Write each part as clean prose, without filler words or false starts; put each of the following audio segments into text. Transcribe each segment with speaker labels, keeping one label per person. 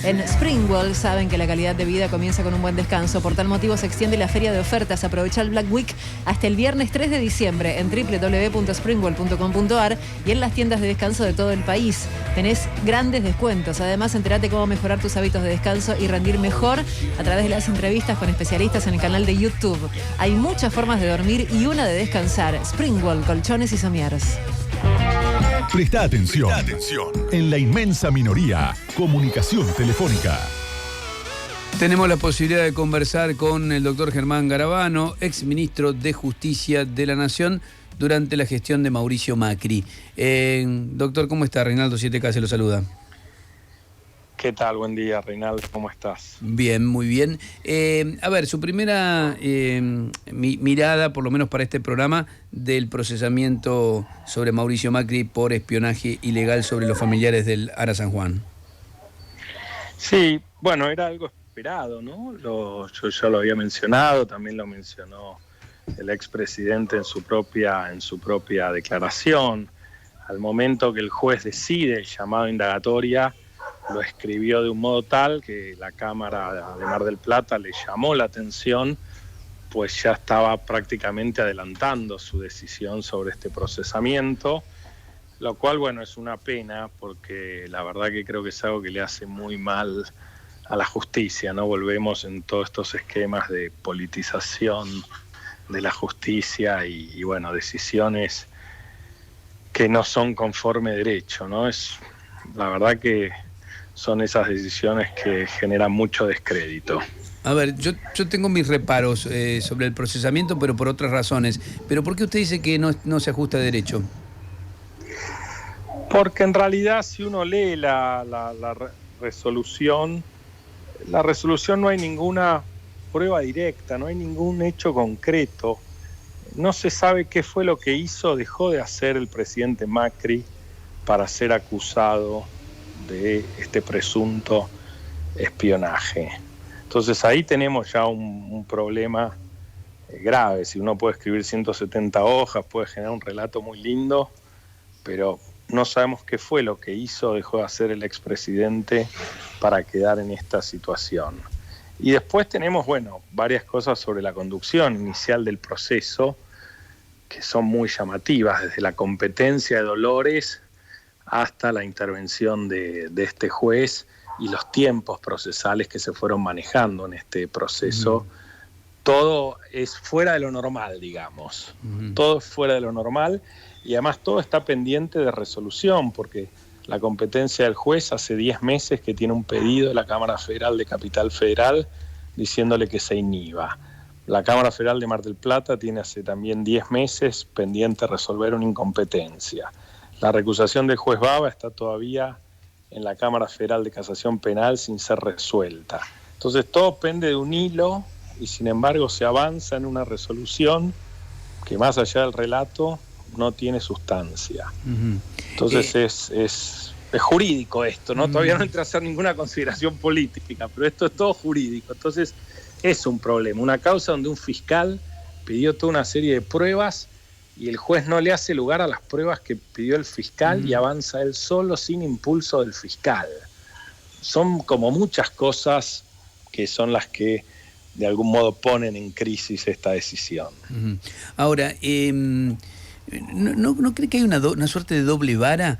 Speaker 1: En Springwell saben que la calidad de vida comienza con un buen descanso. Por tal motivo se extiende la feria de ofertas. Aprovecha el Black Week hasta el viernes 3 de diciembre en www.springwell.com.ar y en las tiendas de descanso de todo el país. Tenés grandes descuentos. Además, entérate cómo mejorar tus hábitos de descanso y rendir mejor a través de las entrevistas con especialistas en el canal de YouTube. Hay muchas formas de dormir y una de descansar. Springwell, colchones y somieres.
Speaker 2: Presta atención. En la inmensa minoría, comunicación telefónica.
Speaker 3: Tenemos la posibilidad de conversar con el doctor Germán Garabano, exministro de Justicia de la Nación, durante la gestión de Mauricio Macri. Doctor, ¿cómo está? Reinaldo 7K se lo saluda.
Speaker 4: ¿Qué tal? Buen día, Reinaldo. ¿Cómo estás?
Speaker 3: Bien, muy bien. A ver, su primera mirada, por lo menos para este programa, del procesamiento sobre Mauricio Macri por espionaje ilegal sobre los familiares del Ara San Juan.
Speaker 4: Sí, bueno, era algo esperado, ¿no? Yo ya lo había mencionado, también lo mencionó el expresidente en su propia declaración. Al momento que el juez decide el llamado a indagatoria, lo escribió de un modo tal que la Cámara de Mar del Plata le llamó la atención, pues ya estaba prácticamente adelantando su decisión sobre este procesamiento, lo cual, bueno, es una pena porque la verdad que creo que es algo que le hace muy mal a la justicia, ¿no? Volvemos en todos estos esquemas de politización de la justicia y bueno, decisiones que no son conforme derecho, ¿no? Es la verdad que son esas decisiones que generan mucho descrédito.
Speaker 3: A ver, yo tengo mis reparos sobre el procesamiento, pero por otras razones. ¿Pero por qué usted dice que no se ajusta a derecho?
Speaker 4: Porque en realidad si uno lee la resolución, no hay ninguna prueba directa, no hay ningún hecho concreto. No se sabe qué fue lo que dejó de hacer el presidente Macri para ser acusado de este presunto espionaje. Entonces ahí tenemos ya un problema grave. Si uno puede escribir 170 hojas, puede generar un relato muy lindo, pero no sabemos qué fue lo que dejó de hacer el expresidente para quedar en esta situación. Y después tenemos, bueno, varias cosas sobre la conducción inicial del proceso que son muy llamativas, desde la competencia de Dolores hasta la intervención de este juez y los tiempos procesales que se fueron manejando en este proceso. Todo es fuera de lo normal, digamos. Todo es fuera de lo normal y además todo está pendiente de resolución, porque la competencia del juez hace 10 meses que tiene un pedido de la Cámara Federal de Capital Federal diciéndole que se inhiba. La Cámara Federal de Mar del Plata tiene hace también 10 meses pendiente resolver una incompetencia. La recusación del juez Baba está todavía en la Cámara Federal de Casación Penal sin ser resuelta. Entonces todo pende de un hilo y sin embargo se avanza en una resolución que más allá del relato no tiene sustancia. Entonces es jurídico esto, ¿no? Todavía no entra a hacer ninguna consideración política, pero esto es todo jurídico. Entonces es un problema, una causa donde un fiscal pidió toda una serie de pruebas y el juez no le hace lugar a las pruebas que pidió el fiscal y avanza él solo sin impulso del fiscal. Son como muchas cosas que son las que de algún modo ponen en crisis esta decisión.
Speaker 3: Ahora, ¿no cree que hay una suerte de doble vara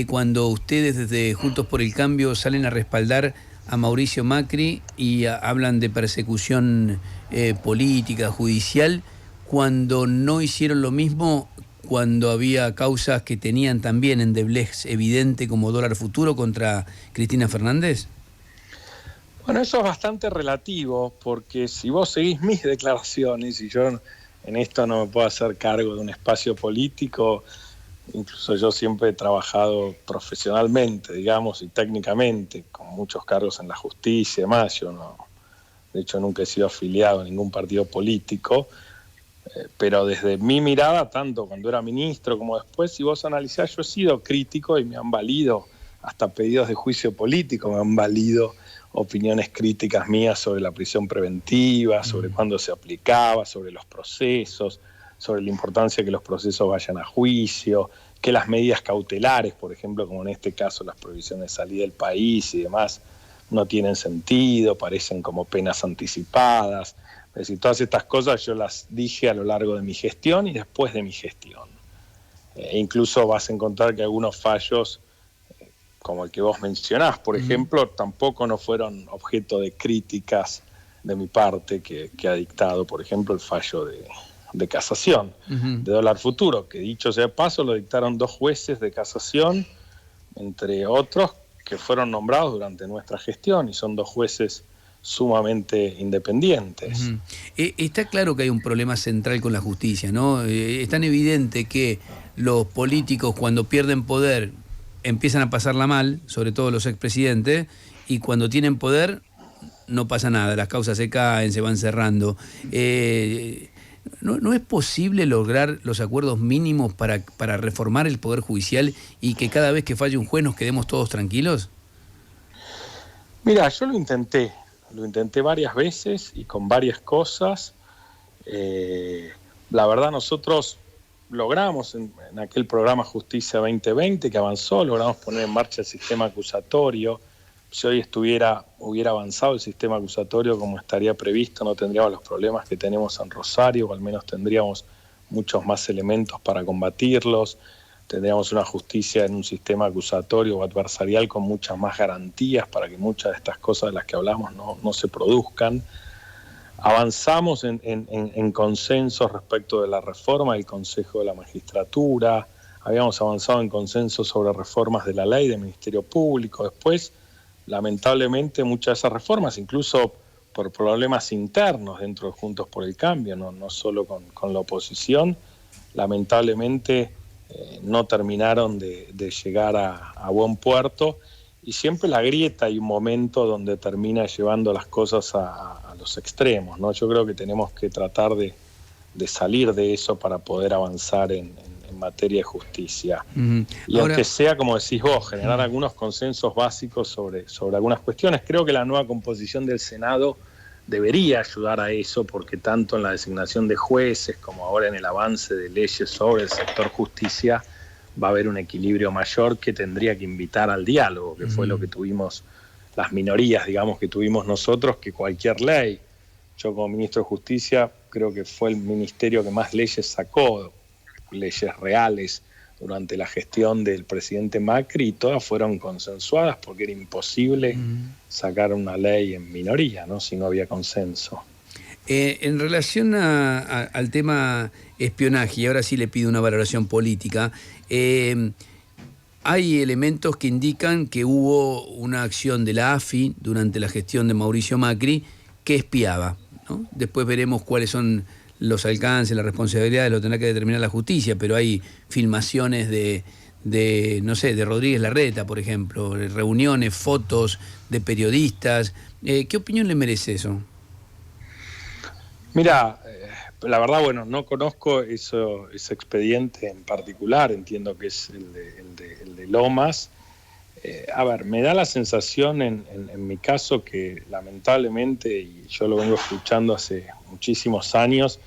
Speaker 3: cuando ustedes desde Juntos por el Cambio salen a respaldar a Mauricio Macri y hablan de persecución política, judicial, cuando no hicieron lo mismo cuando había causas que tenían también endeblez evidente como dólar futuro contra Cristina Fernández?
Speaker 4: Bueno, eso es bastante relativo, porque si vos seguís mis declaraciones, y yo en esto no me puedo hacer cargo de un espacio político, incluso yo siempre he trabajado profesionalmente, digamos, y técnicamente, con muchos cargos en la justicia y demás. Yo no, de hecho nunca he sido afiliado a ningún partido político, pero desde mi mirada, tanto cuando era ministro como después, si vos analizás, yo he sido crítico y me han valido hasta pedidos de juicio político, me han valido opiniones críticas mías sobre la prisión preventiva, sobre cuándo se aplicaba, sobre los procesos, sobre la importancia de que los procesos vayan a juicio, que las medidas cautelares, por ejemplo, como en este caso las prohibiciones de salir del país y demás, no tienen sentido, parecen como penas anticipadas. Es decir, todas estas cosas yo las dije a lo largo de mi gestión y después de mi gestión. Incluso vas a encontrar que algunos fallos, como el que vos mencionás, por ejemplo, tampoco no fueron objeto de críticas de mi parte que ha dictado, por ejemplo, el fallo de casación de Dólar Futuro, que dicho sea de paso, lo dictaron 2 jueces de casación, entre otros, que fueron nombrados durante nuestra gestión, y son 2 jueces sumamente independientes.
Speaker 3: Está claro que hay un problema central con la justicia, ¿no? Es tan evidente que los políticos, cuando pierden poder, empiezan a pasarla mal, sobre todo los expresidentes, y cuando tienen poder no pasa nada, las causas se caen, se van cerrando. ¿No es posible lograr los acuerdos mínimos para reformar el Poder Judicial y que cada vez que falle un juez nos quedemos todos tranquilos?
Speaker 4: Mira, yo lo intenté varias veces y con varias cosas. La verdad, nosotros logramos en aquel programa Justicia 2020 que avanzó, logramos poner en marcha el sistema acusatorio. Si hoy hubiera avanzado el sistema acusatorio como estaría previsto, no tendríamos los problemas que tenemos en Rosario, o al menos tendríamos muchos más elementos para combatirlos. Tendríamos una justicia en un sistema acusatorio o adversarial con muchas más garantías para que muchas de estas cosas de las que hablamos no se produzcan. Avanzamos en consensos respecto de la reforma del Consejo de la Magistratura, habíamos avanzado en consensos sobre reformas de la ley del Ministerio Público. Después, lamentablemente, muchas de esas reformas, incluso por problemas internos dentro de Juntos por el Cambio, no solo con la oposición, lamentablemente no terminaron de llegar a buen puerto, y siempre la grieta hay un momento donde termina llevando las cosas a los extremos, ¿no? Yo creo que tenemos que tratar de salir de eso para poder avanzar en materia de justicia. Y ahora, aunque sea, como decís vos, generar algunos consensos básicos sobre algunas cuestiones, creo que la nueva composición del Senado debería ayudar a eso, porque tanto en la designación de jueces como ahora en el avance de leyes sobre el sector justicia va a haber un equilibrio mayor que tendría que invitar al diálogo, que fue lo que tuvimos las minorías, digamos, que tuvimos nosotros, que cualquier ley. Yo como ministro de Justicia creo que fue el ministerio que más leyes sacó, leyes reales, durante la gestión del presidente Macri, y todas fueron consensuadas porque era imposible sacar una ley en minoría, ¿no? Si no había consenso.
Speaker 3: En relación al tema espionaje, y ahora sí le pido una valoración política, hay elementos que indican que hubo una acción de la AFI durante la gestión de Mauricio Macri que espiaba, ¿no? Después veremos cuáles son los alcances, las responsabilidades, lo tendrá que determinar la justicia, pero hay filmaciones de no sé, de Rodríguez Larreta, por ejemplo, reuniones, fotos de periodistas. ¿Qué opinión le merece eso?
Speaker 4: Mira, la verdad, bueno, no conozco ese expediente en particular, entiendo que es el de Lomas. A ver, me da la sensación en mi caso que lamentablemente, y yo lo vengo escuchando hace muchísimos años,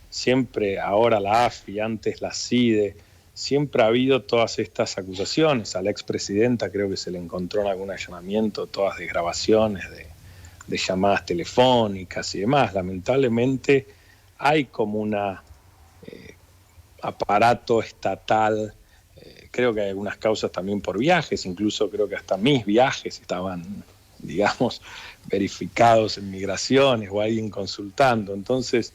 Speaker 4: siempre, ahora la AFI, antes la CIDE, siempre ha habido todas estas acusaciones. A la expresidenta creo que se le encontró en algún allanamiento todas de grabaciones de llamadas telefónicas y demás. Lamentablemente hay como un aparato estatal. Creo que hay algunas causas también por viajes, incluso creo que hasta mis viajes estaban, digamos, verificados en migraciones o alguien consultando. Entonces,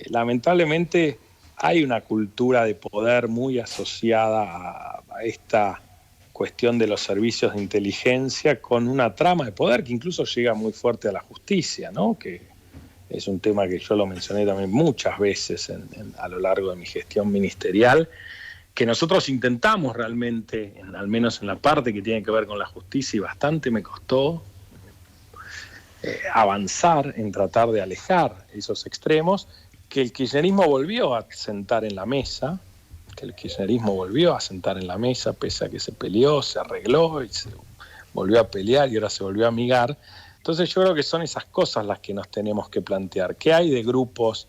Speaker 4: lamentablemente hay una cultura de poder muy asociada a esta cuestión de los servicios de inteligencia, con una trama de poder que incluso llega muy fuerte a la justicia, ¿no? Que es un tema que yo lo mencioné también muchas veces a lo largo de mi gestión ministerial, que nosotros intentamos realmente, al menos en la parte que tiene que ver con la justicia, y bastante me costó avanzar en tratar de alejar esos extremos, que el kirchnerismo volvió a sentar en la mesa, pese a que se peleó, se arregló y se volvió a pelear y ahora se volvió a amigar. Entonces yo creo que son esas cosas las que nos tenemos que plantear. ¿Qué hay de grupos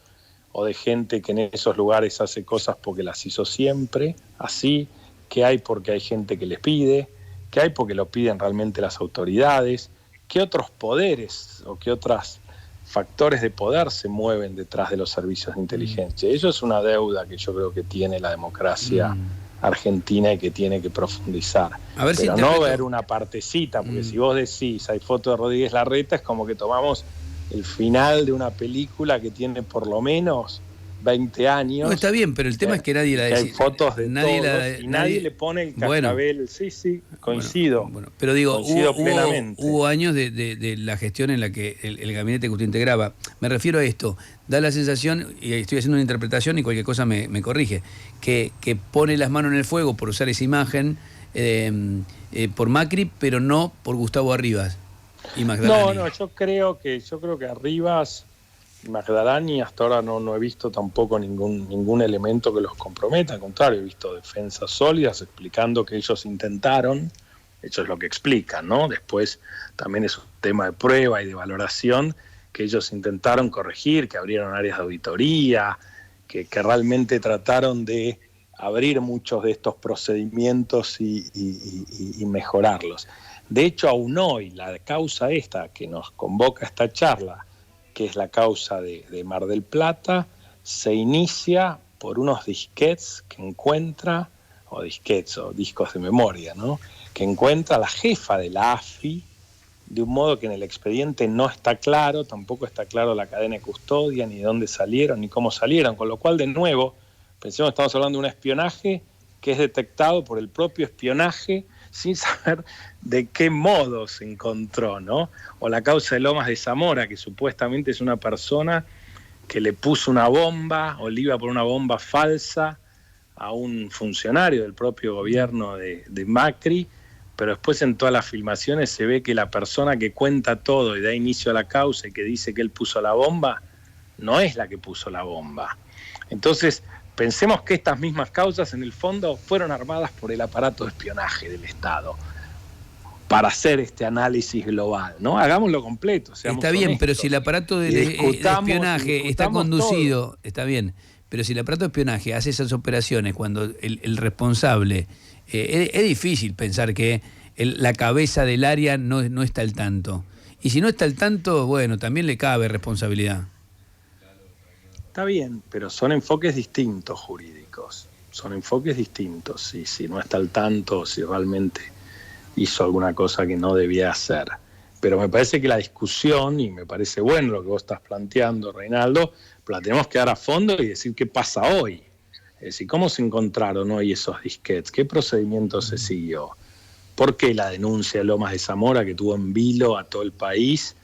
Speaker 4: o de gente que en esos lugares hace cosas porque las hizo siempre así? ¿Qué hay porque hay gente que les pide? ¿Qué hay porque lo piden realmente las autoridades? qué otros poderes o qué otros factores de poder se mueven detrás de los servicios de inteligencia. Eso es una deuda que yo creo que tiene la democracia argentina y que tiene que profundizar.
Speaker 3: A ver,
Speaker 4: pero
Speaker 3: si
Speaker 4: no ver una partecita, porque si vos decís hay foto de Rodríguez Larreta, es como que tomamos el final de una película que tiene por lo menos 20 años.
Speaker 3: No, está bien, pero el tema es que nadie la
Speaker 4: dice. Hay fotos de
Speaker 3: nadie
Speaker 4: todos, nadie le pone el cascabel. Bueno, sí, coincido.
Speaker 3: Bueno, pero digo,
Speaker 4: plenamente.
Speaker 3: Hubo años de la gestión en la que el gabinete que usted integraba, me refiero a esto, da la sensación, y estoy haciendo una interpretación y cualquier cosa me corrige, que pone las manos en el fuego por usar esa imagen por Macri, pero no por Gustavo Arribas y Magdalani.
Speaker 4: No, yo creo que Arribas y Magdalani hasta ahora no he visto tampoco ningún elemento que los comprometa. Al contrario, he visto defensas sólidas explicando que ellos intentaron. Eso es lo que explican, ¿no? Después también es un tema de prueba y de valoración, que ellos intentaron corregir, que abrieron áreas de auditoría, que realmente trataron de abrir muchos de estos procedimientos y mejorarlos. De hecho, aún hoy, la causa esta que nos convoca a esta charla, que es la causa de Mar del Plata, se inicia por unos disquetes que encuentra, o disquetes o discos de memoria, ¿no?, que encuentra la jefa de la AFI, de un modo que en el expediente no está claro, tampoco está claro la cadena de custodia, ni de dónde salieron, ni cómo salieron, con lo cual, de nuevo, pensemos que estamos hablando de un espionaje que es detectado por el propio espionaje sin saber de qué modo se encontró, ¿no? O la causa de Lomas de Zamora, que supuestamente es una persona que le puso una bomba o le iba por una bomba falsa a un funcionario del propio gobierno de Macri, pero después en todas las filmaciones se ve que la persona que cuenta todo y da inicio a la causa y que dice que él puso la bomba, no es la que puso la bomba. Entonces, pensemos que estas mismas causas en el fondo fueron armadas por el aparato de espionaje del Estado para hacer este análisis global, ¿no? Hagámoslo completo.
Speaker 3: Está bien, honestos. Pero si el aparato de espionaje está conducido, todo. Está bien, pero si el aparato de espionaje hace esas operaciones cuando el responsable, es difícil pensar que la cabeza del área no está al tanto. Y si no está al tanto, bueno, también le cabe responsabilidad.
Speaker 4: Está bien, pero son enfoques distintos jurídicos. Son enfoques distintos. Si no está al tanto, si realmente hizo alguna cosa que no debía hacer. Pero me parece que la discusión, y me parece bueno lo que vos estás planteando, Reinaldo, pero la tenemos que dar a fondo y decir qué pasa hoy. Es decir, ¿cómo se encontraron hoy esos disquetes? ¿Qué procedimiento se siguió? ¿Por qué la denuncia de Lomas de Zamora, que tuvo en vilo a todo el país,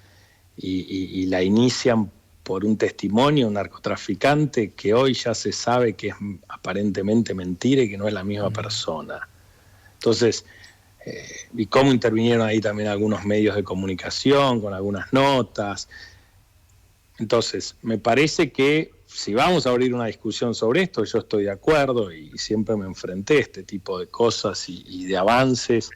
Speaker 4: y la inician por un testimonio de un narcotraficante que hoy ya se sabe que es aparentemente mentira y que no es la misma persona? Entonces, y cómo intervinieron ahí también algunos medios de comunicación con algunas notas. Entonces, me parece que si vamos a abrir una discusión sobre esto, yo estoy de acuerdo y siempre me enfrenté a este tipo de cosas y de avances.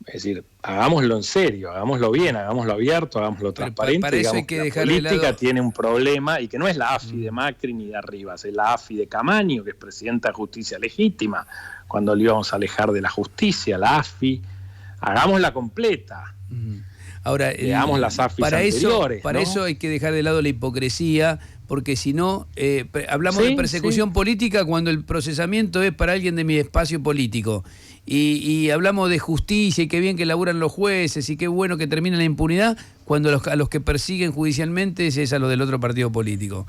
Speaker 4: Es decir, hagámoslo en serio, hagámoslo bien, hagámoslo abierto, hagámoslo transparente.
Speaker 3: Para eso hay que dejar de lado.
Speaker 4: La política tiene un problema, y que no es la AFI de Macri ni de Arribas, es la AFI de Camaño, que es presidenta de Justicia Legítima, cuando le íbamos a alejar de la justicia, la AFI. Hagámosla completa.
Speaker 3: Ahora,
Speaker 4: veamos las AFIs anteriores.
Speaker 3: Para eso hay que dejar de lado la hipocresía, porque si no, hablamos de persecución política cuando el procesamiento es para alguien de mi espacio político. Y hablamos de justicia y qué bien que laburan los jueces y qué bueno que termina la impunidad cuando a los que persiguen judicialmente es a los del otro partido político.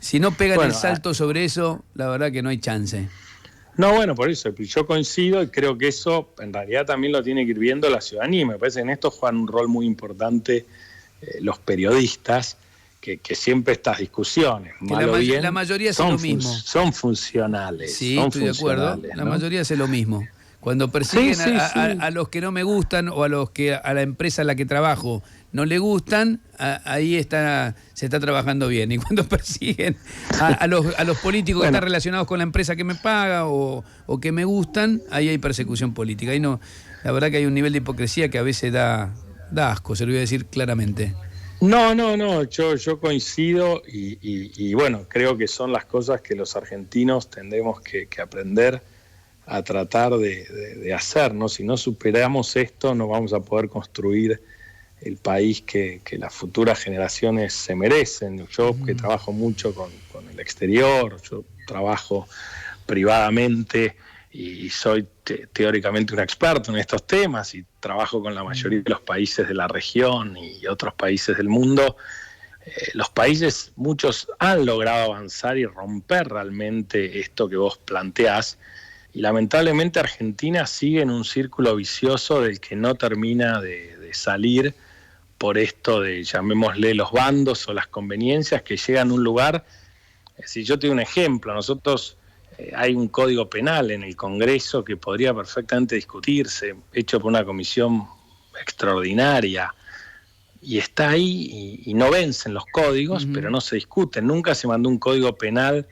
Speaker 3: Si no pegan el salto sobre eso, la verdad que no hay chance.
Speaker 4: No, bueno, por eso yo coincido y creo que eso en realidad también lo tiene que ir viendo la ciudadanía. Me parece que en esto juegan un rol muy importante los periodistas, que siempre estas discusiones,
Speaker 3: la mayoría hace lo mismo.
Speaker 4: Son funcionales.
Speaker 3: Sí, estoy de acuerdo. La mayoría hace lo mismo. Cuando persiguen a los que no me gustan o a los que a la empresa en la que trabajo no le gustan, ahí se está trabajando bien. Y cuando persiguen a los políticos que están relacionados con la empresa que me paga o que me gustan, ahí hay persecución política. Ahí no, la verdad que hay un nivel de hipocresía que a veces da asco, se lo voy a decir claramente.
Speaker 4: No, yo coincido y bueno, creo que son las cosas que los argentinos tendremos que aprender a tratar de hacer, ¿no? Si no superamos esto, no vamos a poder construir el país que las futuras generaciones se merecen. Yo que trabajo mucho con el exterior, yo trabajo privadamente y soy teóricamente un experto en estos temas y trabajo con la mayoría de los países de la región y otros países del mundo. Los países, muchos han logrado avanzar y romper realmente esto que vos planteás, y lamentablemente Argentina sigue en un círculo vicioso del que no termina de salir por esto de, llamémosle, los bandos o las conveniencias que llegan a un lugar. Si yo te doy un ejemplo, nosotros hay un código penal en el Congreso que podría perfectamente discutirse, hecho por una comisión extraordinaria, y está ahí y no vencen los códigos, pero no se discuten. Nunca se mandó un código penal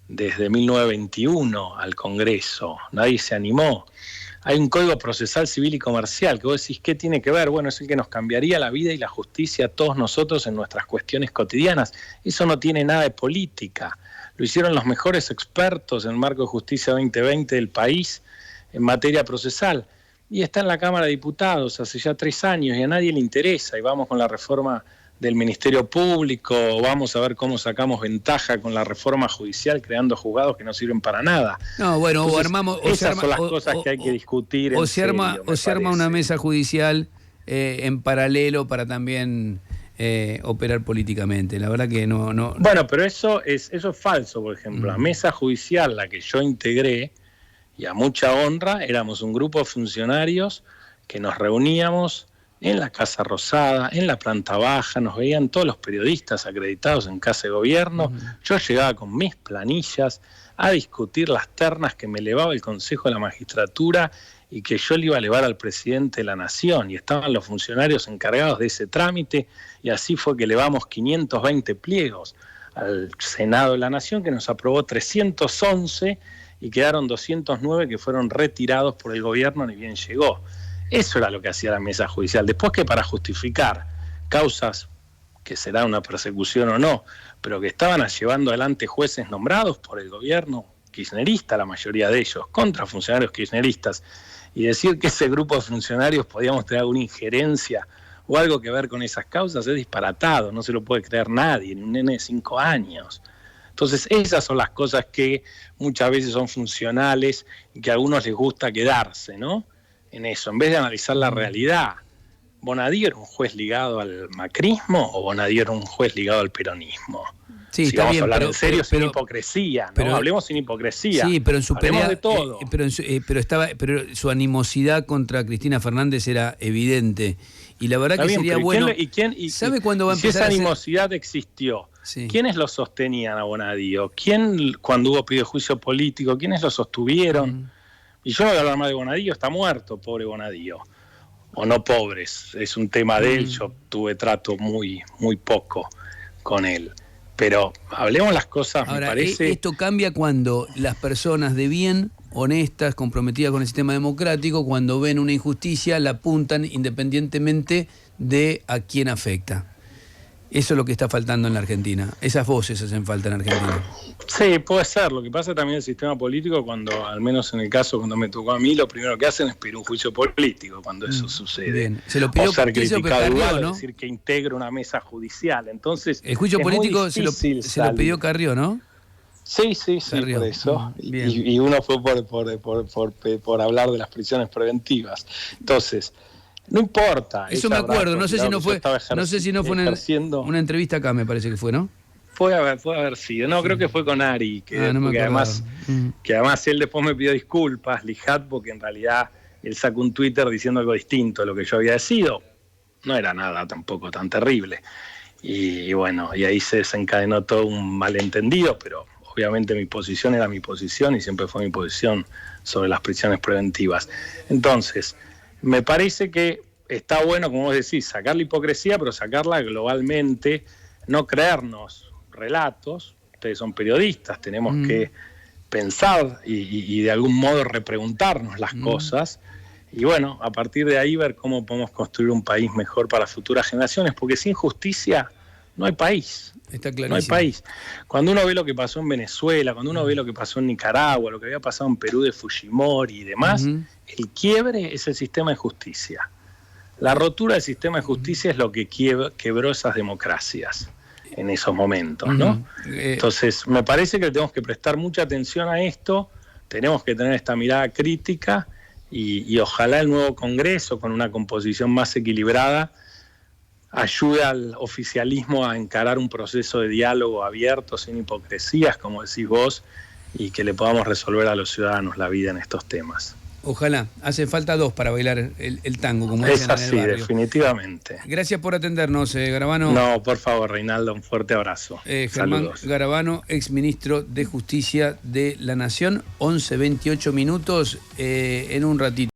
Speaker 4: desde 1921 al Congreso, nadie se animó. Hay un código procesal civil y comercial que vos decís, ¿qué tiene que ver? Bueno, es el que nos cambiaría la vida y la justicia a todos nosotros en nuestras cuestiones cotidianas. Eso no tiene nada de política. Lo hicieron los mejores expertos en el marco de Justicia 2020 del país en materia procesal. Y está en la Cámara de Diputados hace ya 3 años y a nadie le interesa. Y vamos con la reforma del Ministerio Público, vamos a ver cómo sacamos ventaja con la reforma judicial creando juzgados que no sirven para nada.
Speaker 3: No, bueno,
Speaker 4: entonces,
Speaker 3: o armamos...
Speaker 4: esas son las cosas que hay que discutir.
Speaker 3: O se arma una mesa judicial en paralelo para también operar políticamente. La verdad que no...
Speaker 4: Bueno, pero eso es falso, por ejemplo. La mesa judicial, la que yo integré, y a mucha honra, éramos un grupo de funcionarios que nos reuníamos en la Casa Rosada, en la planta baja, nos veían todos los periodistas acreditados en Casa de Gobierno. Yo llegaba con mis planillas a discutir las ternas que me elevaba el Consejo de la Magistratura y que yo le iba a elevar al presidente de la Nación, y estaban los funcionarios encargados de ese trámite, y así fue que elevamos 520 pliegos al Senado de la Nación, que nos aprobó 311 y quedaron 209 que fueron retirados por el gobierno ni bien llegó. Eso era lo que hacía la mesa judicial. Después, que para justificar causas que será una persecución o no, pero que estaban llevando adelante jueces nombrados por el gobierno kirchnerista, la mayoría de ellos, contra funcionarios kirchneristas, y decir que ese grupo de funcionarios podíamos tener alguna injerencia o algo que ver con esas causas es disparatado, no se lo puede creer nadie, ni un nene de 5 años. Entonces esas son las cosas que muchas veces son funcionales y que a algunos les gusta quedarse, ¿no?, en eso, en vez de analizar la realidad. ¿Bonadío era un juez ligado al macrismo o Bonadío era un juez ligado al peronismo?
Speaker 3: Sí,
Speaker 4: si
Speaker 3: está
Speaker 4: vamos
Speaker 3: bien,
Speaker 4: a hablar
Speaker 3: pero,
Speaker 4: en serio, sin
Speaker 3: pero,
Speaker 4: hipocresía, ¿no?
Speaker 3: pero,
Speaker 4: hablemos sin hipocresía.
Speaker 3: Sí, pero en su
Speaker 4: hablemos
Speaker 3: pelea
Speaker 4: de todo.
Speaker 3: Pero su animosidad contra Cristina Fernández era evidente. Y la verdad que sería bueno. ¿Sabe cuándo va a empezar?
Speaker 4: Si esa animosidad existió, sí, ¿quiénes lo sostenían a Bonadío? ¿Quién, cuando hubo pedido juicio político, quiénes lo sostuvieron? Y yo no voy a hablar más de Bonadío, está muerto, pobre Bonadío. O no pobres, es un tema de él, yo tuve trato muy poco con él. Pero hablemos las cosas. Ahora, me parece...
Speaker 3: Esto cambia cuando las personas de bien, honestas, comprometidas con el sistema democrático, cuando ven una injusticia, la apuntan independientemente de a quién afecta. Eso es lo que está faltando en la Argentina. Esas voces hacen falta en Argentina.
Speaker 4: Sí, puede ser. Lo que pasa también en el sistema político, cuando, al menos en el caso cuando me tocó a mí, lo primero que hacen es pedir un juicio político cuando eso sucede.
Speaker 3: Bien. Se lo pidió,
Speaker 4: o ser criticado
Speaker 3: Carrió,
Speaker 4: igual,
Speaker 3: ¿no?
Speaker 4: Es decir, que integra una mesa judicial. Entonces,
Speaker 3: el juicio político se lo pidió Carrió, ¿no?
Speaker 4: Sí, Carrió. Por eso. Y uno fue por hablar de las prisiones preventivas. Entonces, no importa.
Speaker 3: Eso me acuerdo, no sé si no fue una entrevista acá, me parece que fue, ¿no?
Speaker 4: Puede haber sido. No, creo que fue con Ari, que además él después me pidió disculpas, Lijat, porque en realidad él sacó un Twitter diciendo algo distinto a lo que yo había decidido. No era nada tampoco tan terrible. Y bueno, y ahí se desencadenó todo un malentendido, pero obviamente mi posición era mi posición y siempre fue mi posición sobre las prisiones preventivas. Entonces, me parece que está bueno, como vos decís, sacar la hipocresía, pero sacarla globalmente, no creernos relatos. Ustedes son periodistas, tenemos que pensar y de algún modo repreguntarnos las cosas, y bueno, a partir de ahí ver cómo podemos construir un país mejor para futuras generaciones, porque sin justicia no hay país.
Speaker 3: Está clarísimo.
Speaker 4: No hay país. Cuando uno ve lo que pasó en Venezuela, cuando uno ve lo que pasó en Nicaragua, lo que había pasado en Perú de Fujimori y demás, el quiebre es el sistema de justicia. La rotura del sistema de justicia es lo que quebró esas democracias en esos momentos, ¿no? Entonces, me parece que tenemos que prestar mucha atención a esto, tenemos que tener esta mirada crítica y ojalá el nuevo Congreso, con una composición más equilibrada, ayude al oficialismo a encarar un proceso de diálogo abierto, sin hipocresías, como decís vos, y que le podamos resolver a los ciudadanos la vida en estos temas.
Speaker 3: Ojalá. Hace falta dos para bailar el tango, como
Speaker 4: Es
Speaker 3: dicen en
Speaker 4: así,
Speaker 3: el barrio.
Speaker 4: Definitivamente.
Speaker 3: Gracias por atendernos, Garabano.
Speaker 4: No, por favor, Reinaldo, un fuerte abrazo.
Speaker 3: Germán
Speaker 4: Saludos.
Speaker 3: Garabano, exministro de Justicia de la Nación, 11:28 minutos, en un ratito.